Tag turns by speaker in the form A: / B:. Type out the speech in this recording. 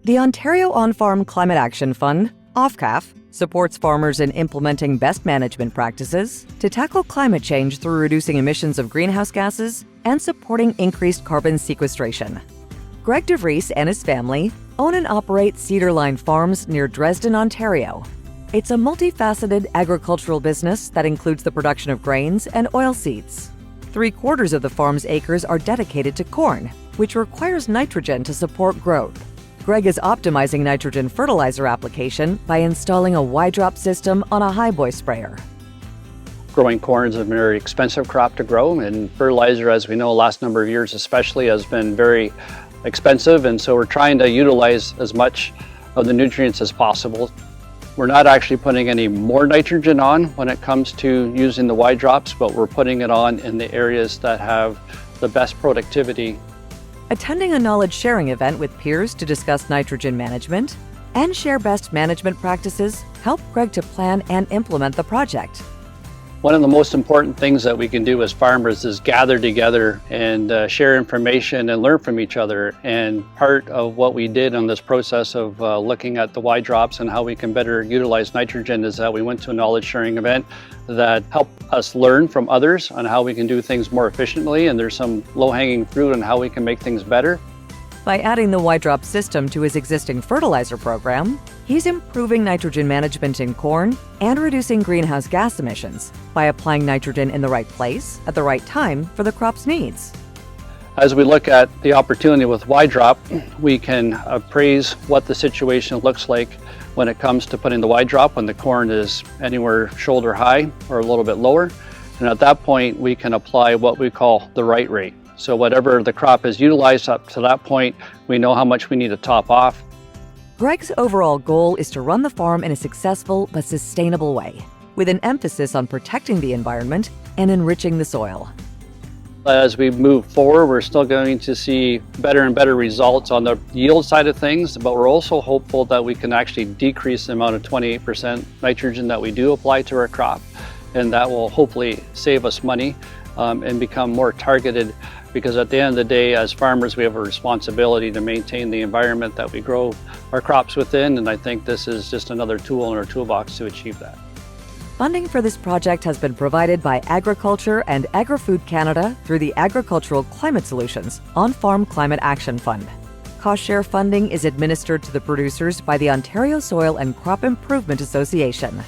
A: The Ontario On-Farm Climate Action Fund, OFCAF, supports farmers in implementing best management practices to tackle climate change through reducing emissions of greenhouse gases and supporting increased carbon sequestration. Greg DeVries and his family own and operate Cedarline Farms near Dresden, Ontario. It's a multifaceted agricultural business that includes the production of grains and oilseeds. 3/4 of the farm's acres are dedicated to corn, which requires nitrogen to support growth. Greg is optimizing nitrogen fertilizer application by installing a Y-drop system on a highboy sprayer.
B: Growing corn is a very expensive crop to grow, and fertilizer, as we know, the last number of years especially, has been very expensive, and so we're trying to utilize as much of the nutrients as possible. We're not actually putting any more nitrogen on when it comes to using the Y-drops, but we're putting it on in the areas that have the best productivity.
A: Attending a knowledge-sharing event with peers to discuss nitrogen management and share best management practices helped Greg to plan and implement the project.
B: One of the most important things that we can do as farmers is gather together and share information and learn from each other. And part of what we did on this process of looking at the Y-drops and how we can better utilize nitrogen is that we went to a knowledge sharing event that helped us learn from others on how we can do things more efficiently. And there's some low-hanging fruit on how we can make things better.
A: By adding the Y-drop system to his existing fertilizer program, he's improving nitrogen management in corn and reducing greenhouse gas emissions by applying nitrogen in the right place at the right time for the crop's needs.
B: As we look at the opportunity with Y-drop, we can appraise what the situation looks like when it comes to putting the Y-drop when the corn is anywhere shoulder high or a little bit lower. And at that point, we can apply what we call the right rate. So whatever the crop is utilized up to that point, we know how much we need to top off.
A: Greg's overall goal is to run the farm in a successful but sustainable way, with an emphasis on protecting the environment and enriching the soil.
B: As we move forward, we're still going to see better and better results on the yield side of things, but we're also hopeful that we can actually decrease the amount of 28% nitrogen that we do apply to our crop, and that will hopefully save us money and become more targeted, because at the end of the day, as farmers, we have a responsibility to maintain the environment that we grow our crops within, and I think this is just another tool in our toolbox to achieve that.
A: Funding for this project has been provided by Agriculture and Agri-Food Canada through the Agricultural Climate Solutions On-Farm Climate Action Fund. Cost-share funding is administered to the producers by the Ontario Soil and Crop Improvement Association.